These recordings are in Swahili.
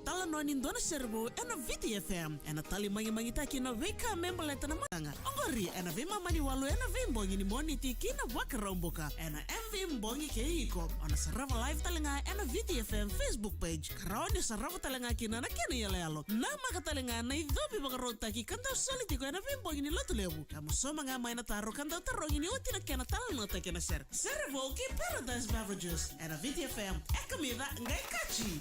tala noni ndona Sere Vou ena VTFM ena tali mangi taki na veka member leta na matanga ongori ena vema mani walu ena vimbongi ni moniti kina wakaromboka ena MV mbongi keiko ona sarava live talenga ena VTFM Facebook page karaoni sarava talenga kina na kena yalo na maka talenga na idhobi bakarota ki kanta solitiko ena vimbongi ni lotu lebu kamu soma nga maina taro kanta tarongi ni utina kena talenga kena Sere Vou ki Paradise Beverages ena VTFM comida ngai kachi.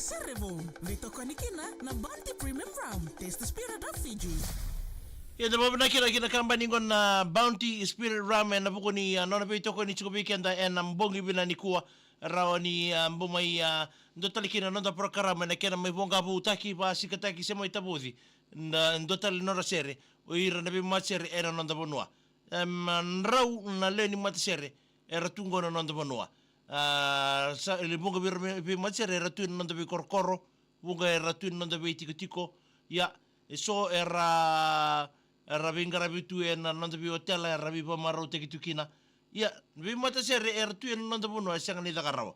Sere Vou, veitokoni kina na Bounty Premium Rum. Taste the spirit of Fiji. Yada babana kina kabani ngon na Bounty Spirit Rum na buko ni nona veitokoni chukubiki anda en mbongi bila nikuwa rao ni bumai ndo talikina nonda programa na kena mai vonga bu taki ba sikataki Sema itabuthi ndo tal nora sere o ira na vei-matasere era nonda vanua rau na leni matasere era tungo na nonda vanua le bunga vei-matasere era tu nonda vei-korokoro bunga era tu nonda vei-tikotiko ya so era vingara vitu na nonda vei-hotela era vei-pamarau tekitukina ya vei-matasere era tu nonda vanua sanga ni dakarawa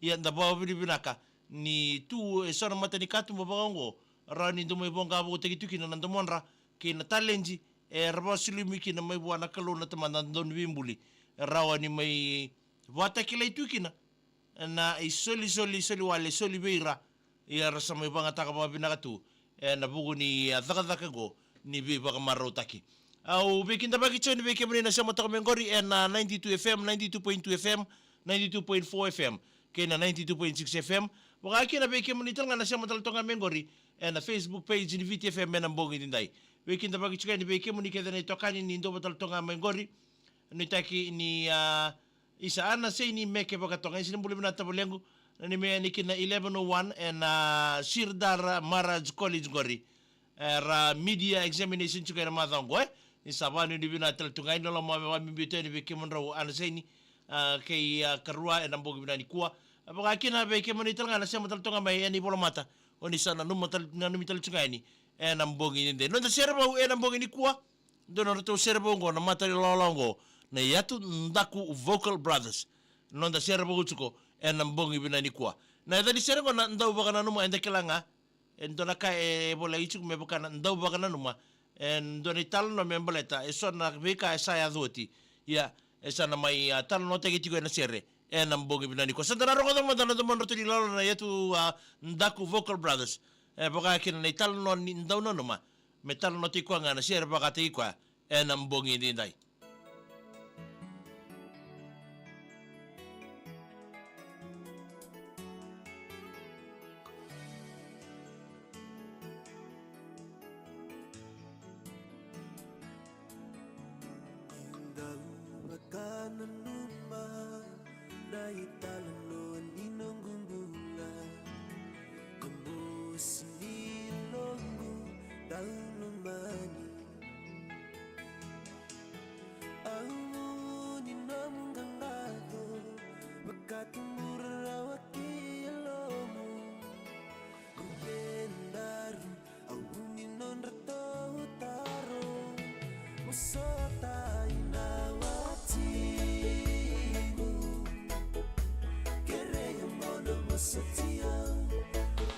ya nda bawa vinaka ni tu sona mata ni katu mabagongo rani ndo mai bonga bo tekitukina nanda monra kina talenji raba silimi kina mai buana kalona tamana ndon vimbuli rawa ni mai wata kila itukina na isoli wale soli beira ya rasa mai banga taka ba binaka tu na bugu ni dhaka go ni be baka marotaki au bekinda baki choni beke mena sama taka mengori na 92 FM 92.2 FM 92.4 FM kena 92.6 FM baka kina beke monitor ngana sama taltonga mengori na Facebook page ni VTFM mena mbongi dindai bekinda baki chukani beke moni keda na tokani ni ndo taltonga mengori ni taki ni isa ana sei ni meke baka tonga sini bule mena tabolengu ni me ni kina 1101 Sirdar Maraj College gori ra media examination chukana madhango ni sabani ni bina taltonga ino lo ma mbiteni beke monro ana sei ni kei karua mbongi bina ni kuwa baka kina beke moni talanga na sema taltonga mai ni bolomata oni sana numi talchungaini mbongi ninde nonda Sere Vou mbongi ni kuwa dono to Sere Vou ngo na matari lolongo na yatu ndaku vocal brothers nonda Sere Vou chuko mbongi bina ni kuwa na dani sere ngo na ndau baka na numa ende kelanga ndona ka bola ichu me baka na ndau baka na numa ndoni tal no memboleta sona beka saya dhoti ya sana mai tal no tegitiko na sere mbongi bina ni kuwa sandana rogo do mandana do monro tuli lolo na yatu ndaku vocal brothers baka kina ni tal no ndau no numa me tal no tikwa ngana sere baka tikwa mbongi ndai Kananuma na italano ninangumbula Kamusi nilongu daunumani Au ninamungangado Bakatumura wakilomu Kubendaru au ninonrato utaro Musota inawati Satia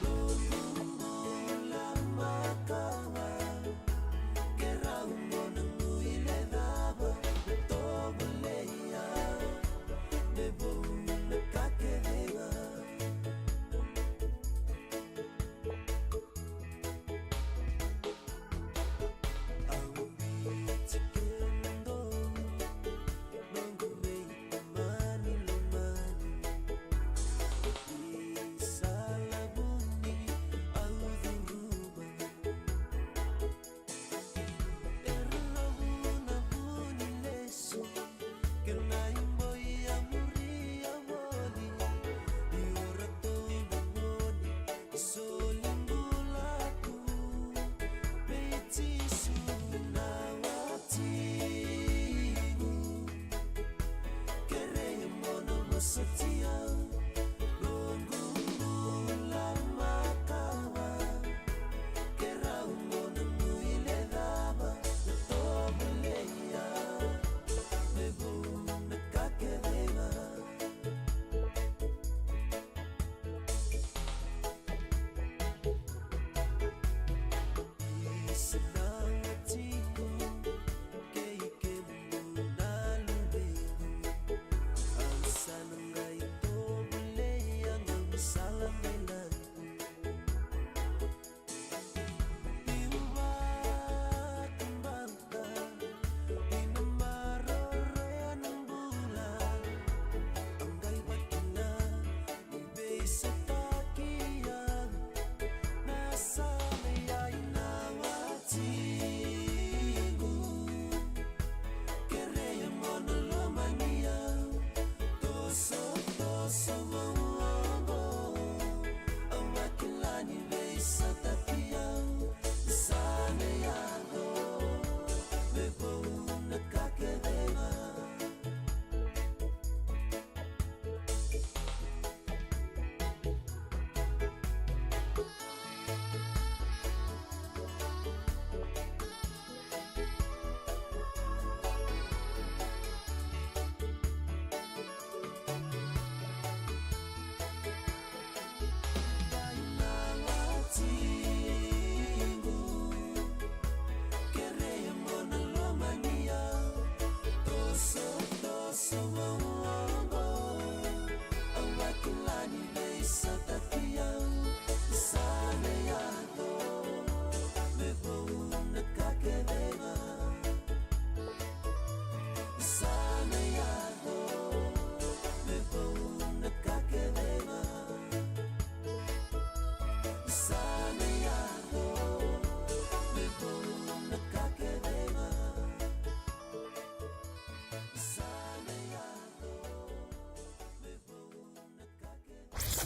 Lula makawa Kera umona muile daba Toboleya Nebo nakakedewa Awi tikendo Nongo mei mani lo mani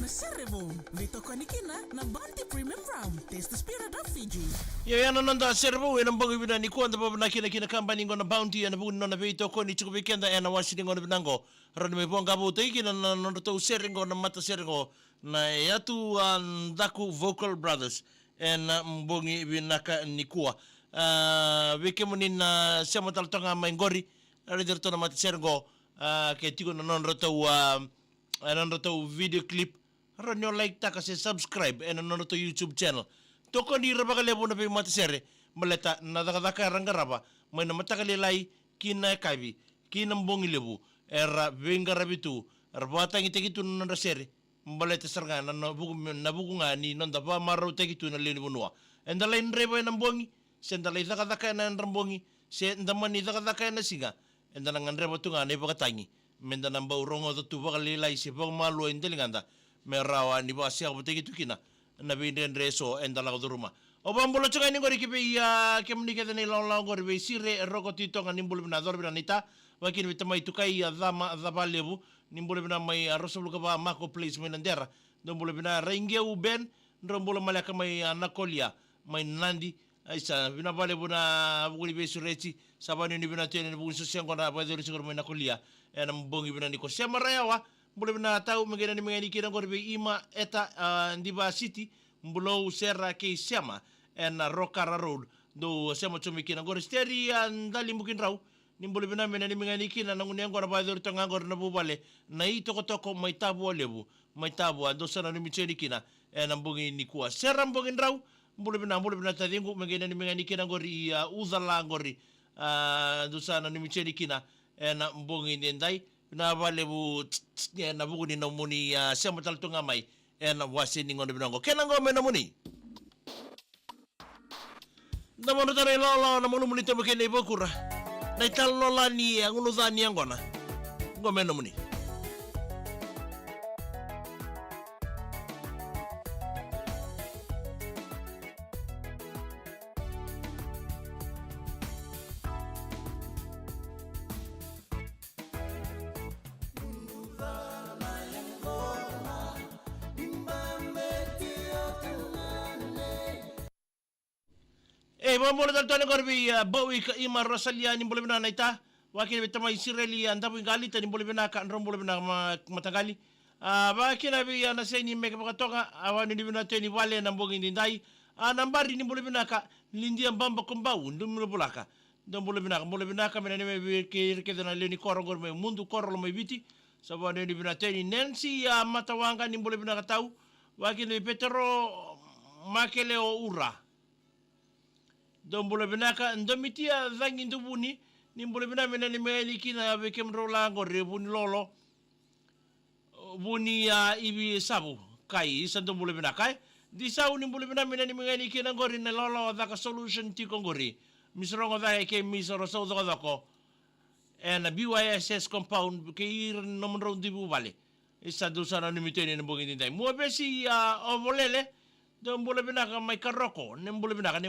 na Sere Vou, veitokoni kina na Bounty Premium Rum. Taste the spirit of Fiji. Yana nanda Sere Vou ena mbongi bina ni kuanda baba na kina kabani ngona Bounty ena bugu nona veitokoni chuku weekenda ena washini ngona binango. Rani me bonga bo teiki na nona to Sere ngona matasere ngo na yatu ndaku Vocal Brothers ena mbongi binaka nikua. Weke muni na Sema taltonga maingori radi rtona matasere ngo ke tiko na nona to video clip. Ranyo like ta kasi subscribe and anono to YouTube channel. Toko ni rabakalebo na vei-matasere maleta na dakadaka rangaraba may na matakalilay kina kabi kina mbongi lebu era venga rabitu rabata ngitekitu na rasere maleta sarga na nabugu nga ni nonda ba maraw tekitu na lini bunua. And the line reba na mbongi sendalay dakadaka na rambongi sendamani dakadaka na singa and the nanganreba tu nga na ibakatangi menda namba urongo to bakalilay si pang maluwa indelinganda merawa ni ba siya butegi tukina na binden reso endala ko duruma o bambulo tsuga ni ngori kibe ya kemni kete ni law ngori be sire roko tito nga nimbulu bina dor bina nita wakin bitama itukai ya dama dabalebu nimbulu bina mai arosulu ka ba mako place menandera nimbulu bina renge uben ndombulo malaka mai nakolia mai nandi aisa bina balebu na buguli be sureti sabani ni bina tene bugun sosiango na ba dori siguro mai nakolia ena mbongi bina ni ko Sema rayawa mbule na tau mengena ni mengeni kira ngorbe ima eta ndiba city mbulo sera ke Sema en Rocara road do Sema chumi kina ngor steri ndali mbukin raw ni mbule bina mena ni mengeni kina na ngunengo na baidor tanga ngor na bubale na ito toko mai tabu lebu mai tabu do sana ni micheni kina en mbungi ni kuwa sera mbungin raw mbule bina tadingu mengena ni mengeni kina ngori uzala ngori do sana ni micheni kina en mbungi ni ndai na balebu na buku ni nomuni Sema taltunga mai ena wasini ngono binango kena ngome nomuni na mono tare lolo na mono munito mekene bokura na ital lola ni ngunu zani ngona ngome nomuni Bambola dal tane gorbi bawi ka ima rosalia ni mbole bina naita wakini betama Israeli andabu ngali tani mbole bina ka mbole bina matagali ba kina bi na seni meke bakatoka awani ni bina teni wale na mbongi ndai nambari ni mbole bina ka lindia mbamba kombau ndumlo bulaka mbole bina ka mena ni ke na leni koro gorme mundu koro lo mebiti sabane ni bina teni Nancy matawanga ni mbole bina ka tau wakini Petero makele o ura dombolo binaka ndomitia zangi ndubuni nimbolo bina mena ni meni kina bekem rola ngore buni lolo buni ibi sabu kai isa dombolo binaka di sau nimbolo bina mena ni meni kina ngori na lolo daka solution ti kongori misrongo daka ke misoro so dako and BYSS compound ke ir nomro dibu vale isa dosana ni miteni ni bongi ndai mo besi ovolele dombolo binaka mai karoko nimbolo binaka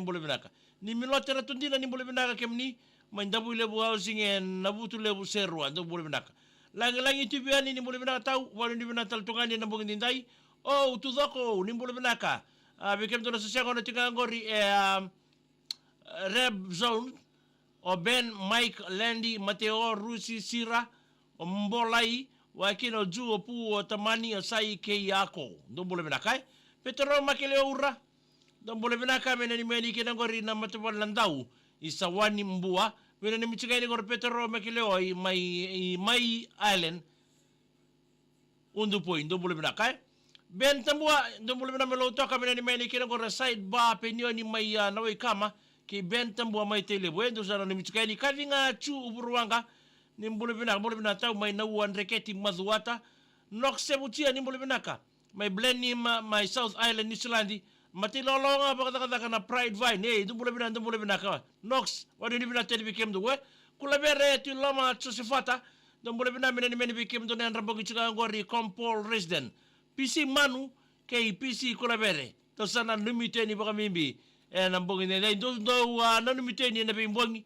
ni milotera tundina ni mbole binaka kemni mandabu lebu housing en nabutu lebu serwa ndo mbole binaka langi tibiani ni mbole binaka tau wali ni binaka taltungani na mbongi ndai o tudoko ni mbole binaka bekem to sosiango na tinga ngori reb zone o Ben Mike Landy Mateo Rusi Sira o mbolai wakino ju o pu o tamani o sai ke yako ndo mbole binaka petro makele ura don bole binaka mena ni meni kina ngori na matubal landau isawani mbua mena ni michigai ni ngor petero mekileo mai island undu point don bole binaka ben tambua don bole binaka melo toka mena ni meni kina ngor side ba penio ni mai nawe kama ki ben tambua mai tele bueno sana ni michigai ni kavinga chu uburuanga ni bole binaka tau mai na uan reketi mazuata noksebutia ni bole binaka mai blend ni mai South Island New Zealand mati lolonga bakata na pride vine du bule bina ka nox wadi ni bina tele became the way kula bere ti loma tsofata do bule bina meni became do nan rambo gichuga ngori compol resident PC manu ke PC kula bere to sana numite ni baka mimbi na mbongi ne do na numite ni na bimbongi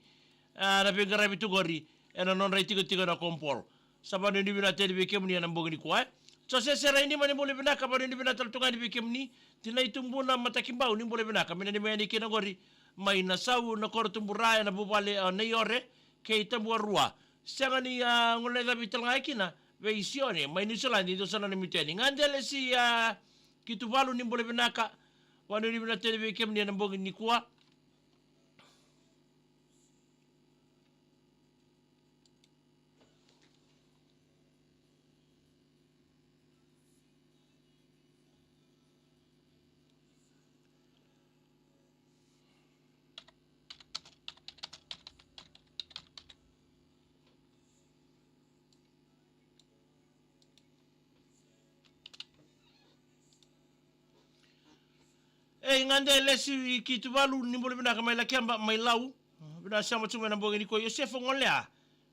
na bigara bitugori na non raiti tigo na compol sabani ni bina tele became ni na mbongi ni kwa So sesera ini mani boleh benaka pada ni bena taltungan di bikim ni tina itumbu na matakimbau ni boleh benaka mina ni mani kina gori mai na sau na kor tumburai na bubale na yore ke itambu rua sanga ni ngole da bital ngai kina veisione mai ni solani do sana ni miteni ngandele si kitu valu ni boleh benaka wanu ni bena tele bikim ni na bongi ni kuwa ngande lesi kitu valu ni boleh benaka mai lakiamba mai lau bina sama cuma na bongi ni ko Yosef ngolea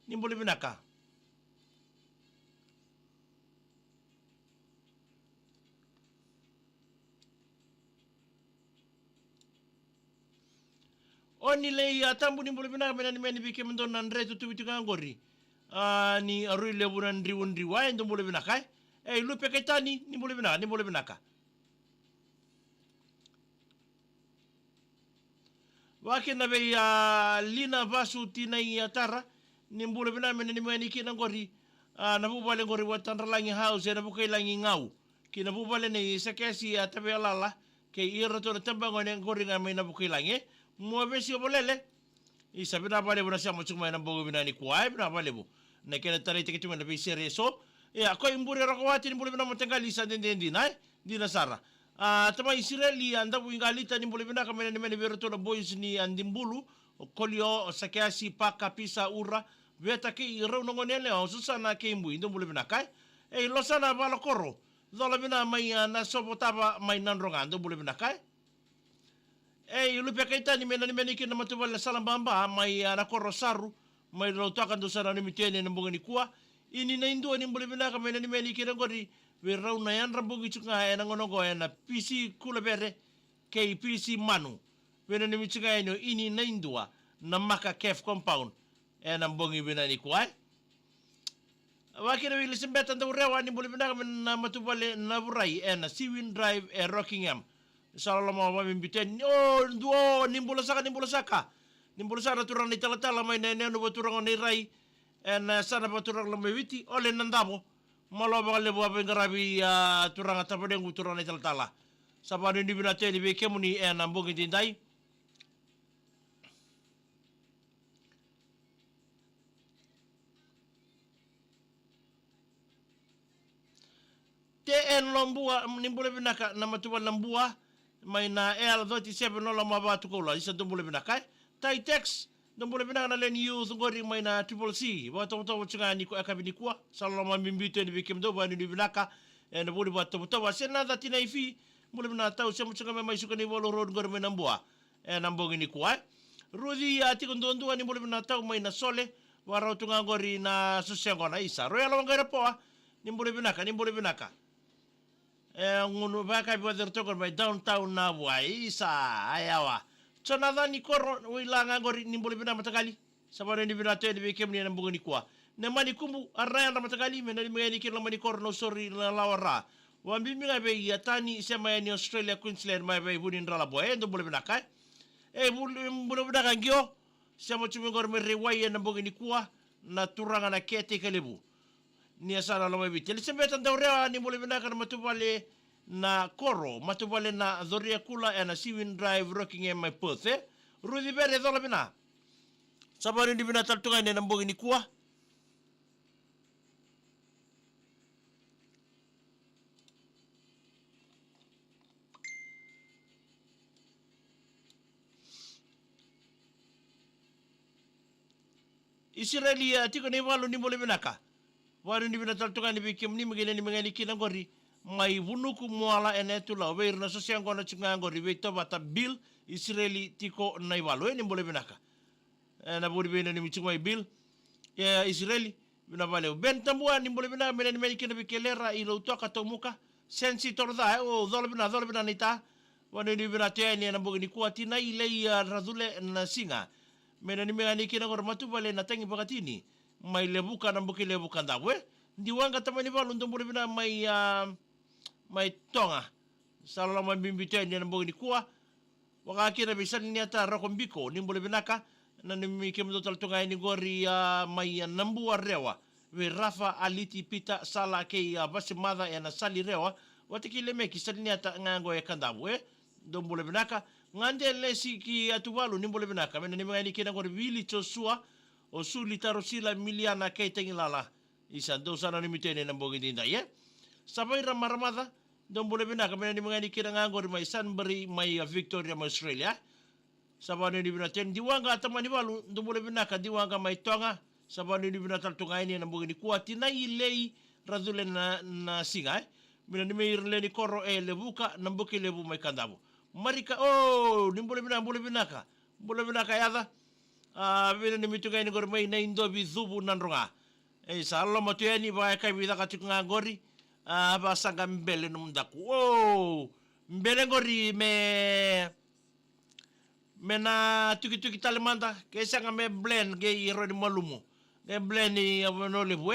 ni boleh benaka oni le tambu ni boleh benaka mena ni meni bikim don andre tutu bitu ngori ni arui leburan riwun riwa endo boleh benaka lupe kaitani ni boleh benaka Wakin na be lina vasu tina tara nimbule bina mena ni meni kina ngori na bubale ngori watan langi house na bukai langi ngau kina bubale ni sekesi atabe alala ke ira to tamba ngone ngori nga na bukai langi mo besi bolele isa bina bale buna sia mo chuma na bogo bina ni kuai bina bale bu na kena tare te kitu na be sere so ko imbure rakawati nimbule bina motengali sa dendi nai dina sara tama Israeli anda buingalita ni boleh benaka mena ni mena beroto na boys ni andimbulu kolio sakiasi paka pisa ura veta ke irau nongonele o susana ke imbu indo boleh benaka losana bala koro zola bina mai na sobotaba mai nandronga ando boleh benaka lupe kaita ni mena ki na matubal salam bamba mai na koro saru mai rotoka ndo sana ni mitene na mbonga ni kuwa ini na indo ni boleh benaka mena ni ki na gori Wirau na yan rambugi chunga na ngonogo na PC kula bere kei PC manu. Wena ni michunga eno ini na indua na maka kef compound na mbongi bina ni kuai. Wakina wili simbeta nda urewa ni buli bina na matubale na burai na Sewin Drive Rockingham. Salama wa mimbiten duo nimbula saka. Nimbula saka turang ni tala mai na nenu baturang ni rai na sana baturang lamewiti ole nandamo. Malo bakal lebu apa ngarabi turang atapa dengu turang ital tala. Sabanu ni binate ni bekemu ni nambung itintai. TN lombua nimbule binaka nama tuan lambua mai na L37 no lama batu kola isa tumbule binaka. Tai text Nambole bina na len youth ngori mai na triple C. Wato chunga ni ko akabini kwa. Salama mimbito ni bikim do bani ni binaka. Na buli wato sena da tina ifi. Mule bina tau semu chunga mai suka ni wolo road ngori mai nambua. Nambongi ni kwa. Rudi ati kondondu ni mule bina tau mai na sole. Warau tunga ngori na susengo na isa. Royal wangara poa. Ni mule binaka. Ngunu baka bi wader tokor mai downtown na wa isa ayawa. So nadhani koro wilanga ngori ni boleh bina matakali. Sabare ni bina te ni bekem ni nambunga ni kwa. Ne mani kumbu araya na matakali mena ni mengani kira mani koro no sorry la lawara. Wambi minga be yatani sema ni Australia Queensland mai be bunin rala boy ndo boleh bina kai. Boleh bina kangio. Sema cumi ngor me rewai nambunga ni kwa na turanga na kete kelebu. Ni asana lo mai biteli sembetan daurea ni boleh bina kana matubale na koro matubale na Zoria Kula na Sewin Drive Rockingham mai Perth Rudi bere dola bina sabari ni bina taltunga ni nambongi ni kuwa Israeli tiko ni walu ni boleh binaka walu ni bina taltunga ni bikim ni mengeni kina ngori mai vunuku muala enetula weir na sosiango na chungango riveto bata bill Israeli tiko na iwalo ni boleh binaka na bodi bina ni michungwa bill ya Israeli bina vale ben tambua ni boleh binaka mena ni menikina bikelera ilo utoka tomuka sensi torda dola bina nita wani ni bina tea ni na bogi ni kuatina ile ya razule na singa mena ni menikina ngor matu vale na tangi bakatini mai lebuka na mbuki lebuka ndawe Diwang tamani valu ndo mule bina mai tonga. Sala mai bimbito ni nambo ni kuwa. Wakakira bisan ni ata rokombiko ni mule binaka na ni mikem do taltunga ni gori mai nambu rewa. We rafa aliti pita sala ke basi mada na sali rewa. Watikile meki sali ni ata ngango ya kandabu ndo mule binaka ngande lesi ki atuvalu ni mule binaka mena ni mangani kina gori wili chosua o suli tarosila miliana ke tengilala. Isa do sana ni mitene nambo gindinda Sabai ramaramada ndo mule binaka mena ni mangani kina ngangori mai Sunbury mai Victoria mai Australia. Sabani ni binaten diwang atamani valu ndo mule binaka diwang mai tonga. Sabani ni binatal tunga ini nambo gini kuati na ilei radule na singa Mina ni me irle koro lebuka nambuki lebu mai kandabu. Marika ni mule binaka yada. Mina ni mituga ini gori mai na indobi zubu nandronga. Salo matueni ba kai vida katikunga gori. Basanga mbele numdaku. Mbele gori mena tuki talemanda kesanga me blend ge iro ni malumu. Ge blend ni abono lebu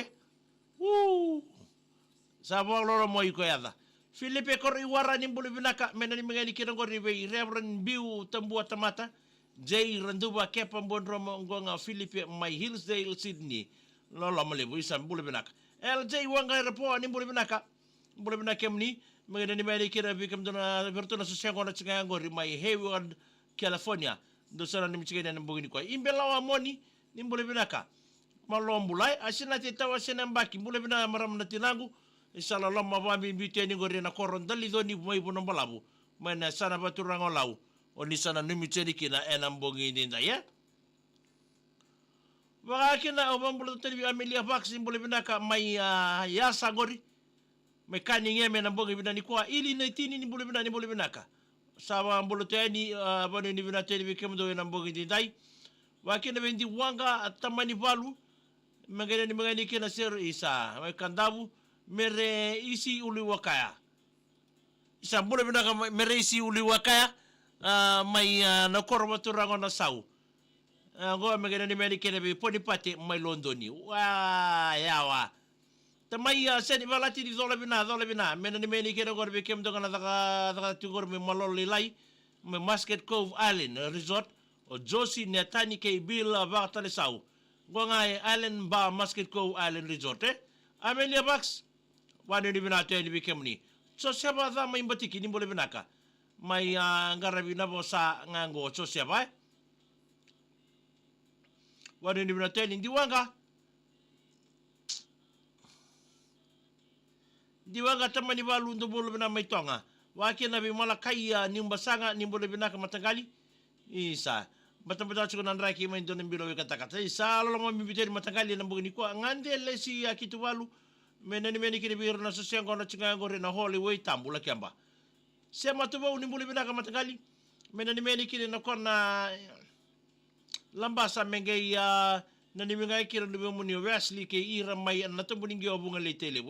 Sabo loro mo iko yada. Filipe kor iwara ni mule binaka mena ni mengani kira gori be Reverend Biu tambua tamata. J randuba kepa mbondromo ngonga Filipe my Hillsdale Sydney. Lolo malebu isa mule binaka. LJ wanga repo ni mule binaka. Mule binaka mni mengani ni mengani kira bikam dona bertuna susiango na tsinga gori my Hayward California. Ndo sana ni mchigeni na mbogini kwa. Imbelawa moni ni mule binaka. Malombulai asina titawa sena mbaki mule binaka maramna tinangu. Inshallah mabambi mbiteni gori na koron dali doni mai buno balabu. Mana sana baturang olau. Oni sana nimiteni kina enambongi ninda Baka kina obambulo tani Amelia Bax mbole binaka mai yasa gori. Mai kani ngeme nambongi binani kwa ili naitini ni mbole binaka. Sawa mbolo tani bani ni binateni bikemdo enambongi nindai. Wakina bendi wanga atamani valu. Mengani kina Sere isa mai kandabu. Mere isi uli wakaya. Isa mbole binaka mere isi uli wakaya. Mai nakoro maturango na sau. Goa megana ni meni kene bi poni pate mai Londoni. Yawa. Tamai seni valati di zola bina. Mena ni meni kene gor bi kem dogana daga tugor mi maloli lai. Me Musket Cove Island Resort. O Josie Netani ke Bill Bartale sau. Gonga Island Bar Musket Cove Island Resort Amelia Bax. Wani ni bina te ni bi kem ni. So siapa za mai batiki ni mbole binaka. Mai ngarabi na bosa ngango so siapa Wani ni binateni Diwang tamani valu ndo bolo bina mai tonga. Waki na bi malakaya nimbasanga nimbole binaka matangali. Isa. Bata chukunan raki mai ndo nimbilo kata-kata. Isa lolo mambiteni matangali na mbogini kwa ngande lesi akitu valu. Meni kini biru na sosiango na chingangore na Holloway tambula kiamba. Sema tu bau nimbole binaka matangali. Meni kini na kona lambasa mengei na nimingai kira nibe muni Wesley ke ira mai na tambuningi obunga letele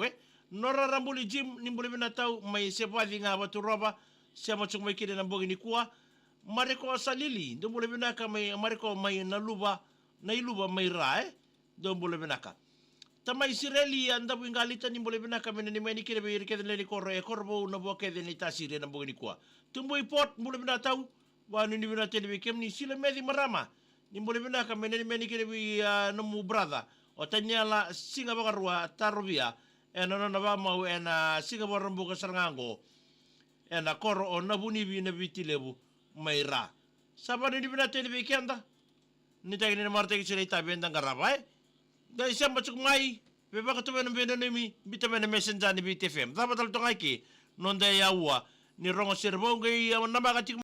nora rambuli jim nimbule binatau mai sepadi nga batu roba sema chung mai kira na bogini kuwa mareko salili nimbule binaka mai mareko mai naluba mai rae nimbule binaka tamai sireli anda buingalita nimbule binaka meni meni kira be irke ni korbo na boke ni tasire na bogini kuwa tumbu ipot nimbule binatau wanu ni binatele be kemni sile medi marama nimbole binaka meni kene bi nomu brother o tanyala singa bagarwa tarubia ena na ba mau ena singa barambu ka sarngango ena koro o nabuni bi na bitilebu maira sabani ni binate ni kenda ni tagni na marte ki sirita benda ngarabai dai samba chuk mai be ba ka to beno mi bitamene messenger ni BTFM dapat tal to ngai ki non da yawa ni rongo Sere Vou ngai na ba ka